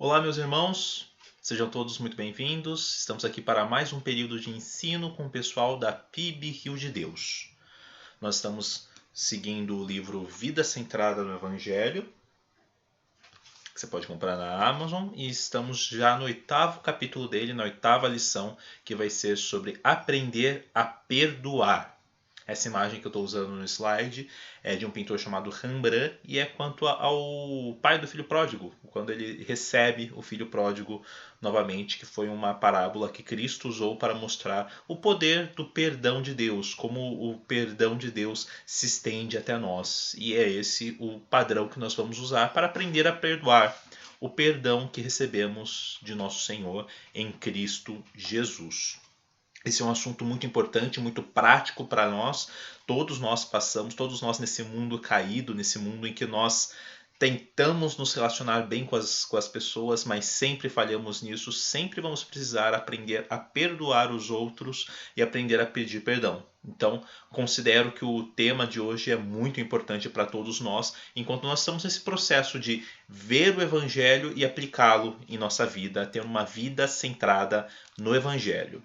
Olá, meus irmãos, sejam todos muito bem-vindos. Estamos aqui para mais um período de ensino com o pessoal da PIB Rio de Deus. Nós estamos seguindo o livro Vida Centrada no Evangelho, que você pode comprar na Amazon, e estamos já no 8º capítulo dele, na 8ª lição, que vai ser sobre aprender a perdoar. Essa imagem que eu estou usando no slide é de um pintor chamado Rembrandt e é quanto ao pai do filho pródigo, quando ele recebe o filho pródigo novamente, que foi uma parábola que Cristo usou para mostrar o poder do perdão de Deus, como o perdão de Deus se estende até nós. E é esse o padrão que nós vamos usar para aprender a perdoar, o perdão que recebemos de nosso Senhor em Cristo Jesus. Esse é um assunto muito importante, muito prático para nós. Todos nós passamos, todos nós nesse mundo caído, nesse mundo em que nós tentamos nos relacionar bem com as pessoas, mas sempre falhamos nisso. Sempre vamos precisar aprender a perdoar os outros e aprender a pedir perdão. Então, considero que o tema de hoje é muito importante para todos nós, enquanto nós estamos nesse processo de ver o Evangelho e aplicá-lo em nossa vida, ter uma vida centrada no Evangelho.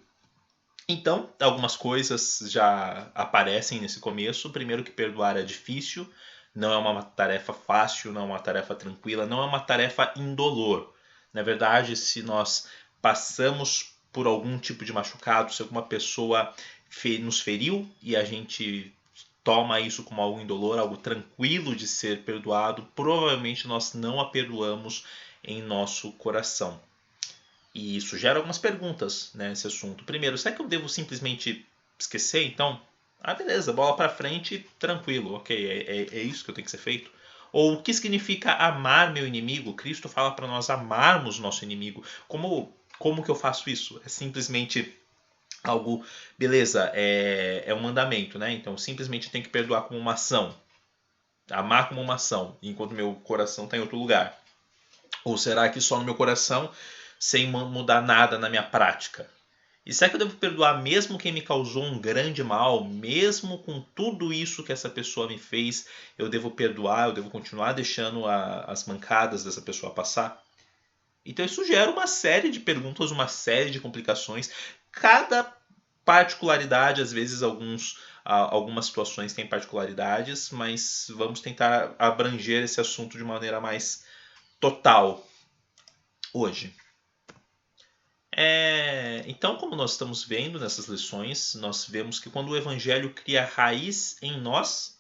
Então, algumas coisas já aparecem nesse começo. Primeiro, que perdoar é difícil, não é uma tarefa fácil, não é uma tarefa tranquila, não é uma tarefa indolor. Na verdade, se nós passamos por algum tipo de machucado, se alguma pessoa nos feriu e a gente toma isso como algo indolor, algo tranquilo de ser perdoado, provavelmente nós não a perdoamos em nosso coração. E isso gera algumas perguntas nesse assunto. Primeiro, será que eu devo simplesmente esquecer então? Ah, beleza, bola pra frente, tranquilo, ok, é isso que eu tenho que ser feito. Ou o que significa amar meu inimigo? Cristo fala para nós amarmos nosso inimigo. Como que eu faço isso? É simplesmente algo, beleza, é um mandamento, né? Então simplesmente tem que perdoar como uma ação. Amar como uma ação, enquanto meu coração está em outro lugar. Ou será que só no meu coração, sem mudar nada na minha prática? E será que eu devo perdoar mesmo quem me causou um grande mal? Mesmo com tudo isso que essa pessoa me fez, eu devo perdoar? Eu devo continuar deixando as mancadas dessa pessoa passar? Então isso gera uma série de perguntas, uma série de complicações. Cada particularidade, às vezes algumas situações têm particularidades, mas vamos tentar abranger esse assunto de maneira mais total hoje. Então, como nós estamos vendo nessas lições, nós vemos que quando o Evangelho cria raiz em nós,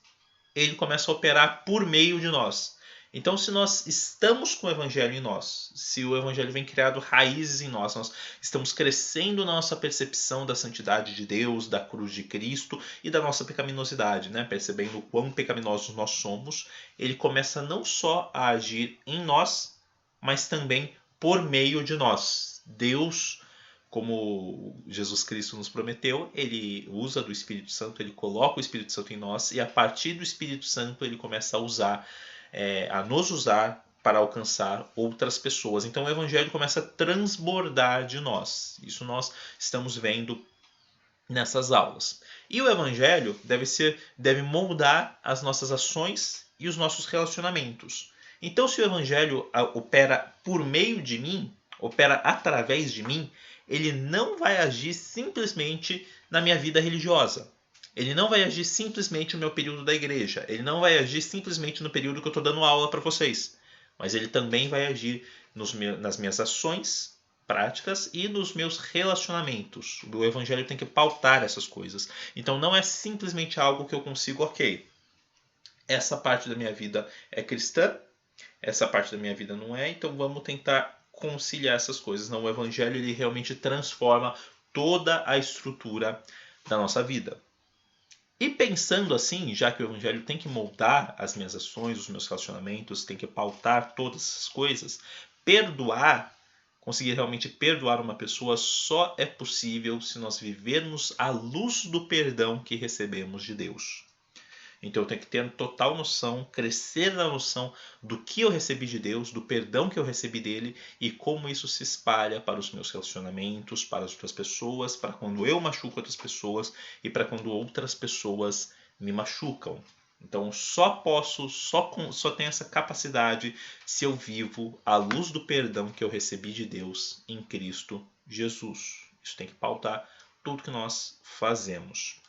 ele começa a operar por meio de nós. Então, se nós estamos com o Evangelho em nós, se o Evangelho vem criando raízes em nós, nós estamos crescendo na nossa percepção da santidade de Deus, da cruz de Cristo e da nossa pecaminosidade, né? Percebendo o quão pecaminosos nós somos, ele começa não só a agir em nós, mas também por meio de nós. Deus, como Jesus Cristo nos prometeu, ele usa do Espírito Santo, ele coloca o Espírito Santo em nós e a partir do Espírito Santo ele começa a nos usar para alcançar outras pessoas. Então o Evangelho começa a transbordar de nós. Isso nós estamos vendo nessas aulas. E o Evangelho deve moldar as nossas ações e os nossos relacionamentos. Então, se o Evangelho opera por meio de mim, opera através de mim, ele não vai agir simplesmente na minha vida religiosa. Ele não vai agir simplesmente no meu período da igreja. Ele não vai agir simplesmente no período que eu estou dando aula para vocês. Mas ele também vai agir nas minhas ações práticas e nos meus relacionamentos. O evangelho tem que pautar essas coisas. Então não é simplesmente algo que eu consigo, ok, essa parte da minha vida é cristã, essa parte da minha vida não é, então vamos tentar conciliar essas coisas. Não, o evangelho ele realmente transforma toda a estrutura da nossa vida. E pensando assim, já que o evangelho tem que moldar as minhas ações, os meus relacionamentos, tem que pautar todas essas coisas, conseguir realmente perdoar uma pessoa só é possível se nós vivermos à luz do perdão que recebemos de Deus. Então eu tenho que ter total noção, crescer na noção do que eu recebi de Deus, do perdão que eu recebi dele e como isso se espalha para os meus relacionamentos, para as outras pessoas, para quando eu machuco outras pessoas e para quando outras pessoas me machucam. Então só tenho essa capacidade se eu vivo à luz do perdão que eu recebi de Deus em Cristo Jesus. Isso tem que pautar tudo que nós fazemos.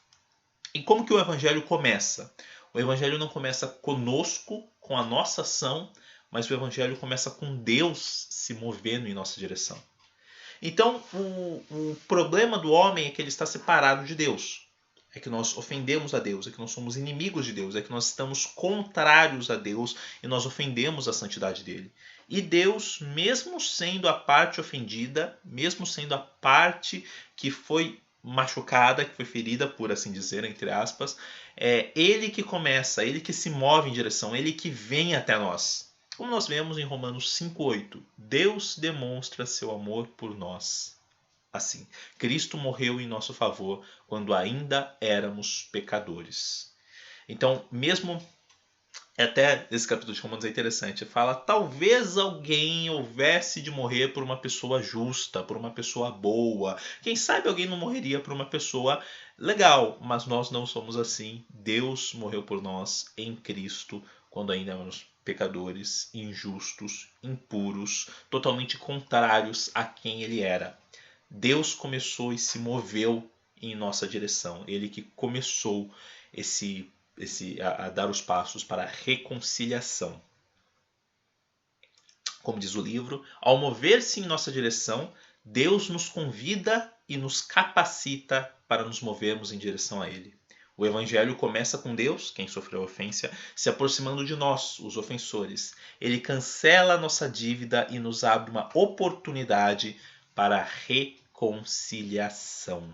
E como que o Evangelho começa? O Evangelho não começa conosco, com a nossa ação, mas o Evangelho começa com Deus se movendo em nossa direção. Então, o problema do homem é que ele está separado de Deus. É que nós ofendemos a Deus, é que nós somos inimigos de Deus, é que nós estamos contrários a Deus e nós ofendemos a santidade dele. E Deus, mesmo sendo a parte ofendida, mesmo sendo a parte que foi machucada, que foi ferida, por assim dizer, entre aspas, é ele que começa, ele que se move em direção, ele que vem até nós. Como nós vemos em Romanos 5,8, Deus demonstra seu amor por nós. Assim, Cristo morreu em nosso favor quando ainda éramos pecadores. Então, mesmo até esse capítulo de Romanos é interessante, fala talvez alguém houvesse de morrer por uma pessoa justa, por uma pessoa boa. Quem sabe alguém não morreria por uma pessoa legal, mas nós não somos assim. Deus morreu por nós em Cristo quando ainda éramos pecadores, injustos, impuros, totalmente contrários a quem ele era. Deus começou e se moveu em nossa direção. Ele que começou a dar os passos para a reconciliação. Como diz o livro, ao mover-se em nossa direção, Deus nos convida e nos capacita para nos movermos em direção a Ele. O Evangelho começa com Deus, quem sofreu a ofensa, se aproximando de nós, os ofensores. Ele cancela a nossa dívida e nos abre uma oportunidade para a reconciliação.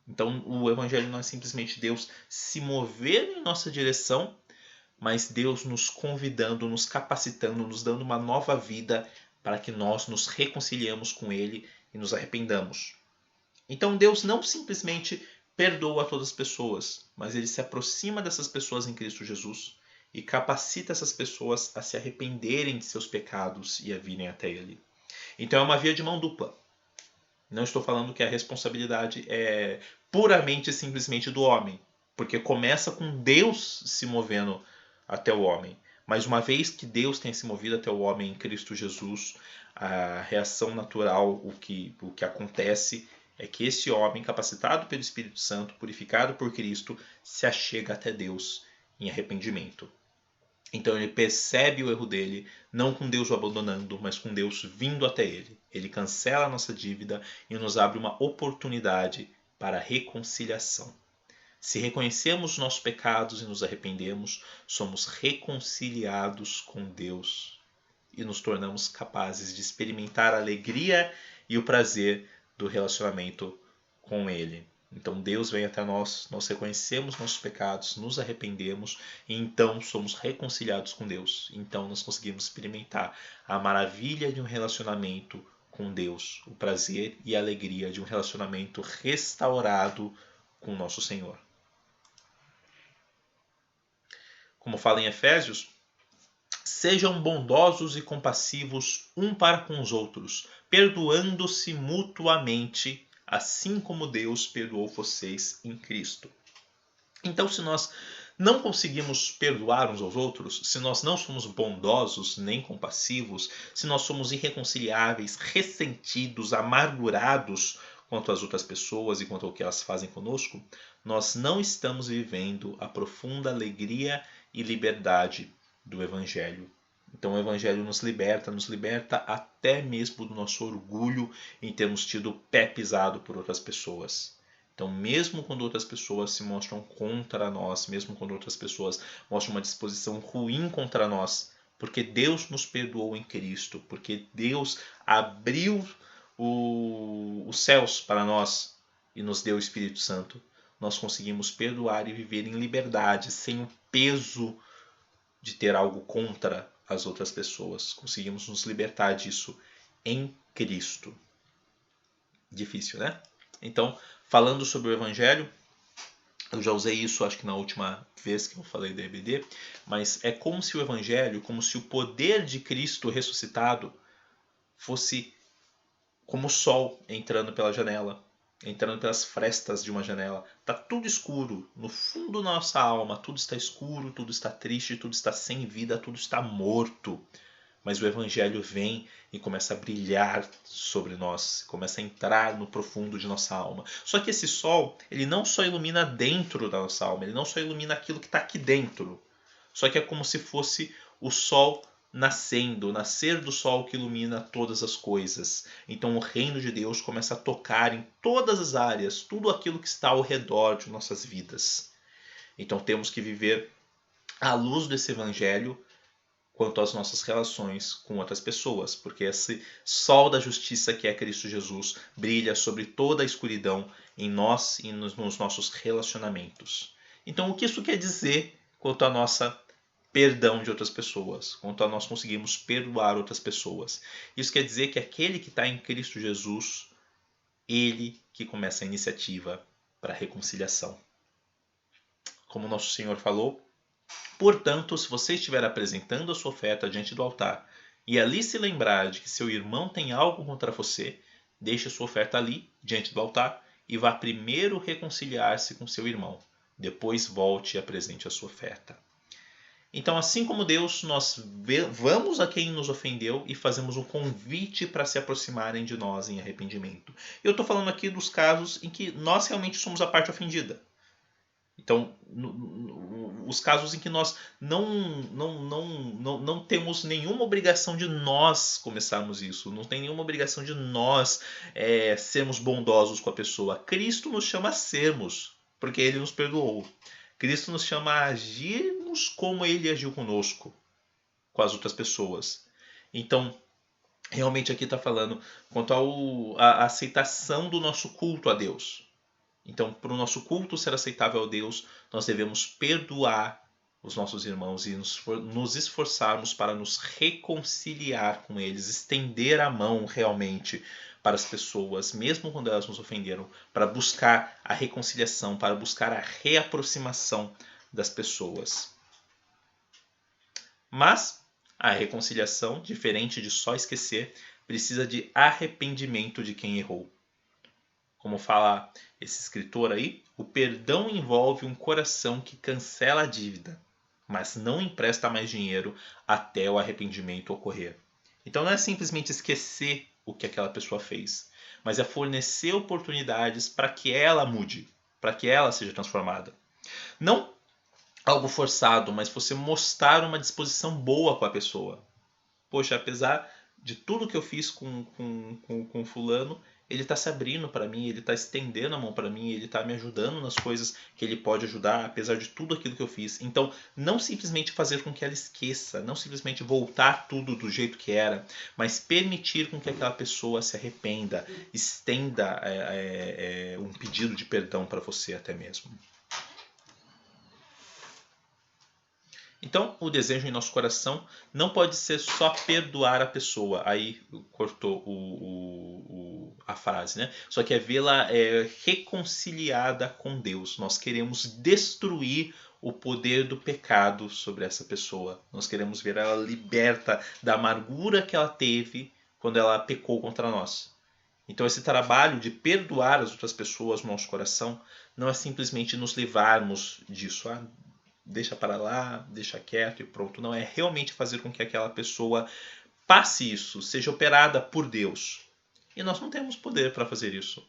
Então, o Evangelho não é simplesmente Deus se mover em nossa direção, mas Deus nos convidando, nos capacitando, nos dando uma nova vida para que nós nos reconciliemos com Ele e nos arrependamos. Então, Deus não simplesmente perdoa todas as pessoas, mas Ele se aproxima dessas pessoas em Cristo Jesus e capacita essas pessoas a se arrependerem de seus pecados e a virem até Ele. Então, é uma via de mão dupla. Não estou falando que a responsabilidade é puramente e simplesmente do homem, porque começa com Deus se movendo até o homem. Mas uma vez que Deus tem se movido até o homem em Cristo Jesus, a reação natural, o que acontece é que esse homem, capacitado pelo Espírito Santo, purificado por Cristo, se achega até Deus em arrependimento. Então ele percebe o erro dele, não com Deus o abandonando, mas com Deus vindo até ele. Ele cancela a nossa dívida e nos abre uma oportunidade para a reconciliação. Se reconhecemos os nossos pecados e nos arrependemos, somos reconciliados com Deus e nos tornamos capazes de experimentar a alegria e o prazer do relacionamento com Ele. Então Deus vem até nós, nós reconhecemos nossos pecados, nos arrependemos e então somos reconciliados com Deus. Então nós conseguimos experimentar a maravilha de um relacionamento com Deus, o prazer e a alegria de um relacionamento restaurado com nosso Senhor. Como fala em Efésios, sejam bondosos e compassivos um para com os outros, perdoando-se mutuamente, assim como Deus perdoou vocês em Cristo. Então, se nós não conseguimos perdoar uns aos outros, se nós não somos bondosos nem compassivos, se nós somos irreconciliáveis, ressentidos, amargurados quanto às outras pessoas e quanto ao que elas fazem conosco, nós não estamos vivendo a profunda alegria e liberdade do Evangelho. Então o Evangelho nos liberta até mesmo do nosso orgulho em termos tido o pé pisado por outras pessoas. Então mesmo quando outras pessoas se mostram contra nós, mesmo quando outras pessoas mostram uma disposição ruim contra nós, porque Deus nos perdoou em Cristo, porque Deus abriu os céus para nós e nos deu o Espírito Santo, nós conseguimos perdoar e viver em liberdade, sem o peso de ter algo contra as outras pessoas. Conseguimos nos libertar disso em Cristo. Difícil, né? Então, falando sobre o Evangelho, eu já usei isso acho que na última vez que eu falei da EBD, mas é como se o Evangelho, como se o poder de Cristo ressuscitado fosse como o sol entrando pela janela entrando pelas frestas de uma janela. Está tudo escuro. No fundo da nossa alma, tudo está escuro, tudo está triste, tudo está sem vida, tudo está morto. Mas o Evangelho vem e começa a brilhar sobre nós, começa a entrar no profundo de nossa alma. Só que esse sol, ele não só ilumina dentro da nossa alma, ele não só ilumina aquilo que está aqui dentro. Só que é como se fosse o sol nascendo, o nascer do sol que ilumina todas as coisas. Então o reino de Deus começa a tocar em todas as áreas, tudo aquilo que está ao redor de nossas vidas. Então temos que viver à luz desse Evangelho quanto às nossas relações com outras pessoas, porque esse sol da justiça que é Cristo Jesus brilha sobre toda a escuridão em nós e nos nossos relacionamentos. Então, o que isso quer dizer quanto à nossa perdão de outras pessoas, quanto a nós conseguimos perdoar outras pessoas? Isso quer dizer que aquele que está em Cristo Jesus, ele que começa a iniciativa para a reconciliação. Como nosso Senhor falou, portanto, se você estiver apresentando a sua oferta diante do altar e ali se lembrar de que seu irmão tem algo contra você, deixe a sua oferta ali, diante do altar, e vá primeiro reconciliar-se com seu irmão. Depois volte e apresente a sua oferta. Então, assim como Deus, nós vamos a quem nos ofendeu e fazemos um convite para se aproximarem de nós em arrependimento. Eu estou falando aqui dos casos em que nós realmente somos a parte ofendida. Então, os casos em que nós não temos nenhuma obrigação de nós começarmos isso, não tem nenhuma obrigação de nós sermos bondosos com a pessoa. Cristo nos chama a sermos, porque Ele nos perdoou. Cristo nos chama a agirmos como Ele agiu conosco, com as outras pessoas. Então, realmente aqui está falando quanto à aceitação do nosso culto a Deus. Então, para o nosso culto ser aceitável a Deus, nós devemos perdoar os nossos irmãos e nos esforçarmos para nos reconciliar com eles, estender a mão realmente para as pessoas, mesmo quando elas nos ofenderam, para buscar a reconciliação, para buscar a reaproximação das pessoas. Mas a reconciliação, diferente de só esquecer, precisa de arrependimento de quem errou. Como fala esse escritor aí, o perdão envolve um coração que cancela a dívida, mas não empresta mais dinheiro até o arrependimento ocorrer. Então não é simplesmente esquecer o que aquela pessoa fez, mas é fornecer oportunidades para que ela mude, para que ela seja transformada. Não algo forçado, mas você mostrar uma disposição boa com a pessoa. Poxa, apesar de tudo que eu fiz com fulano, ele está se abrindo para mim, ele está estendendo a mão para mim, ele está me ajudando nas coisas que ele pode ajudar, apesar de tudo aquilo que eu fiz. Então, não simplesmente fazer com que ela esqueça, não simplesmente voltar tudo do jeito que era, mas permitir com que aquela pessoa se arrependa, estenda um pedido de perdão para você até mesmo. Então, o desejo em nosso coração não pode ser só perdoar a pessoa. Aí cortou a frase, né? Só que é vê-la reconciliada com Deus. Nós queremos destruir o poder do pecado sobre essa pessoa. Nós queremos ver ela liberta da amargura que ela teve quando ela pecou contra nós. Então, esse trabalho de perdoar as outras pessoas no nosso coração não é simplesmente nos livrarmos disso. Deixa para lá, deixa quieto e pronto. Não, é realmente fazer com que aquela pessoa passe isso, seja operada por Deus. E nós não temos poder para fazer isso.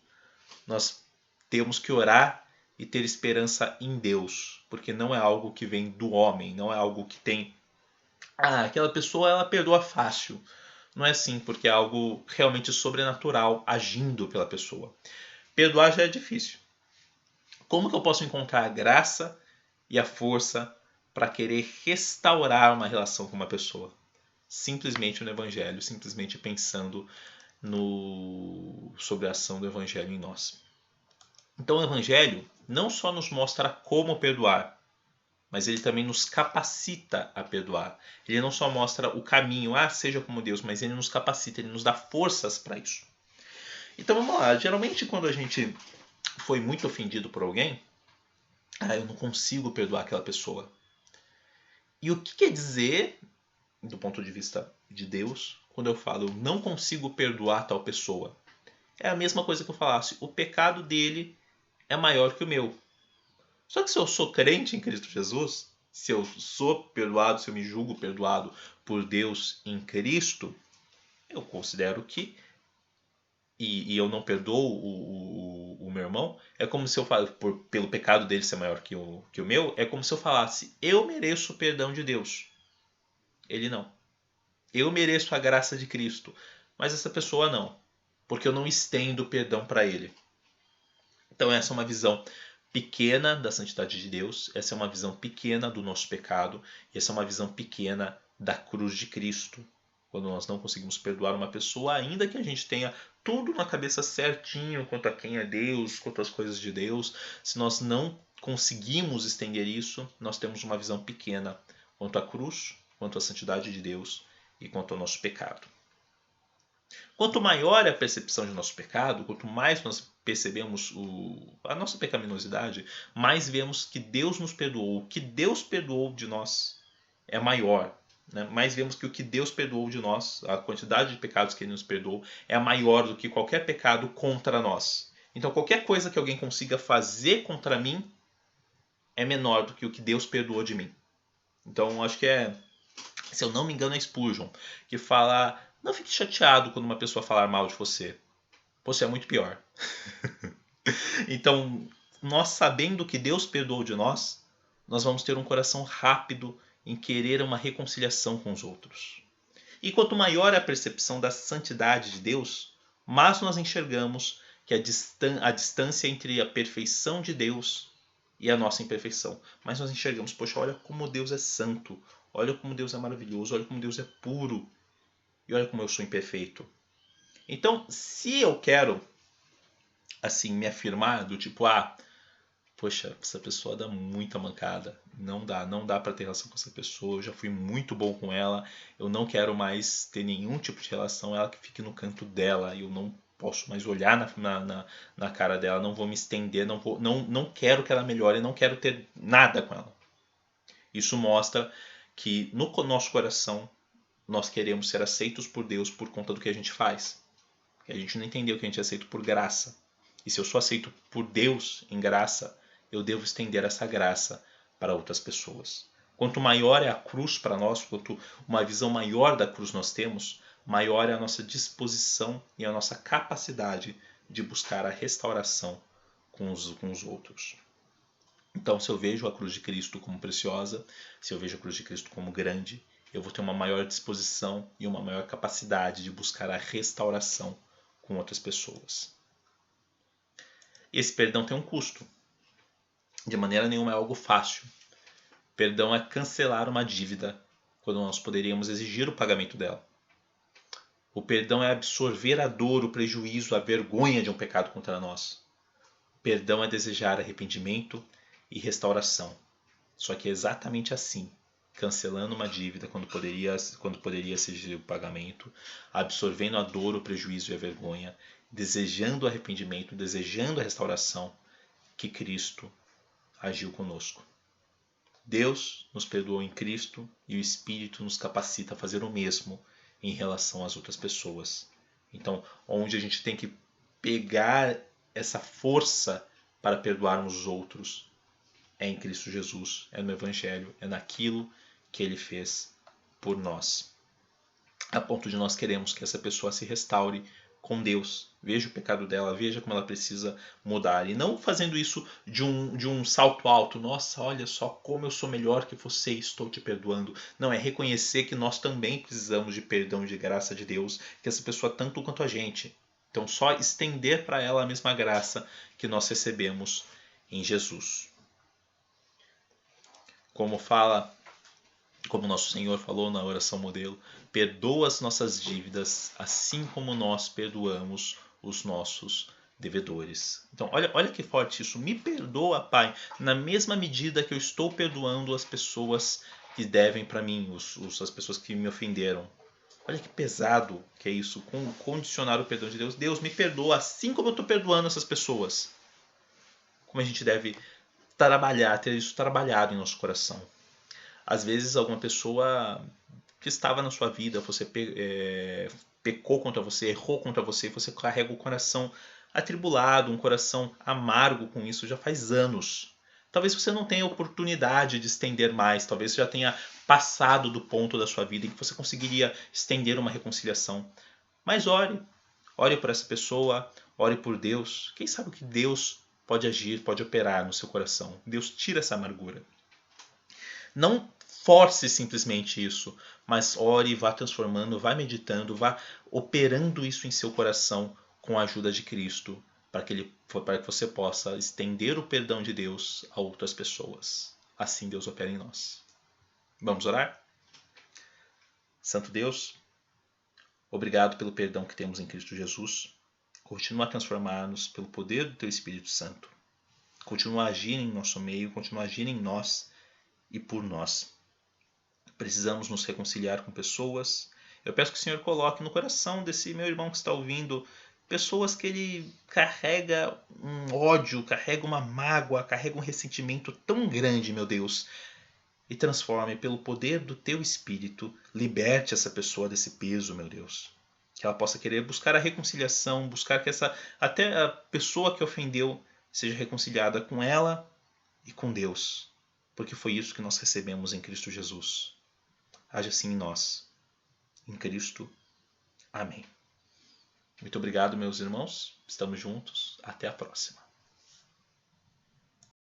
Nós temos que orar e ter esperança em Deus, porque não é algo que vem do homem, não é algo que tem... aquela pessoa ela perdoa fácil. Não é assim, porque é algo realmente sobrenatural agindo pela pessoa. Perdoar já é difícil. Como que eu posso encontrar a graça e a força para querer restaurar uma relação com uma pessoa? Simplesmente no Evangelho, simplesmente pensando sobre a ação do Evangelho em nós. Então o Evangelho não só nos mostra como perdoar, mas ele também nos capacita a perdoar. Ele não só mostra o caminho, seja como Deus, mas ele nos capacita, ele nos dá forças para isso. Então vamos lá, geralmente quando a gente foi muito ofendido por alguém, eu não consigo perdoar aquela pessoa. E o que quer dizer, do ponto de vista de Deus, quando eu falo eu não consigo perdoar tal pessoa? É a mesma coisa que eu falasse, o pecado dele é maior que o meu. Só que se eu sou crente em Cristo Jesus, se eu sou perdoado, se eu me julgo perdoado por Deus em Cristo, eu considero que, e eu não perdoo o meu irmão, é como se eu falasse, pelo pecado dele ser maior que o meu, é como se eu falasse, eu mereço o perdão de Deus. Ele não. Eu mereço a graça de Cristo, mas essa pessoa não, porque eu não estendo perdão para ele. Então essa é uma visão pequena da santidade de Deus, essa é uma visão pequena do nosso pecado, e essa é uma visão pequena da cruz de Cristo. Quando nós não conseguimos perdoar uma pessoa, ainda que a gente tenha tudo na cabeça certinho quanto a quem é Deus, quanto às coisas de Deus, se nós não conseguimos estender isso, nós temos uma visão pequena quanto à cruz, quanto à santidade de Deus e quanto ao nosso pecado. Quanto maior é a percepção de nosso pecado, quanto mais nós percebemos a nossa pecaminosidade, mais vemos que Deus nos perdoou. O que Deus perdoou de nós é maior. Né? Mais vemos que o que Deus perdoou de nós, a quantidade de pecados que Ele nos perdoou, é maior do que qualquer pecado contra nós. Então, qualquer coisa que alguém consiga fazer contra mim é menor do que o que Deus perdoou de mim. Então, acho que se eu não me engano, é Spurgeon, que fala: não fique chateado quando uma pessoa falar mal de você. Você é muito pior. Então, nós sabendo que Deus perdoou de nós, nós vamos ter um coração rápido em querer uma reconciliação com os outros. E quanto maior é a percepção da santidade de Deus, mais nós enxergamos que a distância entre a perfeição de Deus e a nossa imperfeição. Mas nós enxergamos, poxa, olha como Deus é santo, olha como Deus é maravilhoso, olha como Deus é puro, e olha como eu sou imperfeito. Então, se eu quero assim me afirmar do tipo, poxa, essa pessoa dá muita mancada, não dá para ter relação com essa pessoa, eu já fui muito bom com ela, eu não quero mais ter nenhum tipo de relação, ela que fique no canto dela, eu não posso mais olhar na cara dela, não vou me estender, não quero que ela melhore, não quero ter nada com ela. Isso mostra que no nosso coração nós queremos ser aceitos por Deus por conta do que a gente faz. A gente não entendeu que a gente é aceito por graça. E se eu sou aceito por Deus em graça, eu devo estender essa graça para outras pessoas. Quanto maior é a cruz para nós, quanto uma visão maior da cruz nós temos, maior é a nossa disposição e a nossa capacidade de buscar a restauração com os outros. Então, se eu vejo a cruz de Cristo como preciosa, se eu vejo a cruz de Cristo como grande, eu vou ter uma maior disposição e uma maior capacidade de buscar a restauração com outras pessoas. Esse perdão tem um custo. De maneira nenhuma é algo fácil. Perdão é cancelar uma dívida quando nós poderíamos exigir o pagamento dela. O perdão é absorver a dor, o prejuízo, a vergonha de um pecado contra nós. O perdão é desejar arrependimento e restauração. Só que é exatamente assim, cancelando uma dívida quando poderia exigir o pagamento, absorvendo a dor, o prejuízo e a vergonha, desejando o arrependimento, desejando a restauração, que Cristo agiu conosco. Deus nos perdoou em Cristo e o Espírito nos capacita a fazer o mesmo em relação às outras pessoas. Então, onde a gente tem que pegar essa força para perdoarmos os outros é em Cristo Jesus, é no Evangelho, é naquilo que Ele fez por nós. A ponto de nós queremos que essa pessoa se restaure com Deus. Veja o pecado dela, veja como ela precisa mudar. E não fazendo isso de um salto alto. Nossa, olha só como eu sou melhor que você, estou te perdoando. Não, é reconhecer que nós também precisamos de perdão e de graça de Deus, que essa pessoa tanto quanto a gente. Então só estender para ela a mesma graça que nós recebemos em Jesus. Como nosso Senhor falou na oração modelo, perdoa as nossas dívidas, assim como nós perdoamos os nossos devedores. Então, olha que forte isso. Me perdoa, Pai, na mesma medida que eu estou perdoando as pessoas que devem para mim, as pessoas que me ofenderam. Olha que pesado que é isso, condicionar o perdão de Deus. Deus, me perdoa assim como eu estou perdoando essas pessoas. Como a gente deve trabalhar, ter isso trabalhado em nosso coração. Às vezes alguma pessoa que estava na sua vida, você pecou contra você, errou contra você, você carrega o coração atribulado, um coração amargo com isso já faz anos. Talvez você não tenha oportunidade de estender mais, talvez você já tenha passado do ponto da sua vida em que você conseguiria estender uma reconciliação. Mas ore por essa pessoa, ore por Deus. Quem sabe o que Deus pode agir, pode operar no seu coração. Deus tira essa amargura. Não force simplesmente isso, mas ore, vá transformando, vá meditando, vá operando isso em seu coração com a ajuda de Cristo, para que você possa estender o perdão de Deus a outras pessoas. Assim Deus opera em nós. Vamos orar? Santo Deus, obrigado pelo perdão que temos em Cristo Jesus. Continua a transformar-nos pelo poder do Teu Espírito Santo. Continua a agir em nosso meio, continua a agir em nós e por nós. Precisamos nos reconciliar com pessoas. Eu peço que o Senhor coloque no coração desse meu irmão que está ouvindo pessoas que ele carrega um ódio, carrega uma mágoa, carrega um ressentimento tão grande, meu Deus. E transforme pelo poder do Teu Espírito, liberte essa pessoa desse peso, meu Deus. Que ela possa querer buscar a reconciliação, buscar que até a pessoa que ofendeu seja reconciliada com ela e com Deus. Porque foi isso que nós recebemos em Cristo Jesus. Haja assim em nós. Em Cristo. Amém. Muito obrigado, meus irmãos. Estamos juntos. Até a próxima.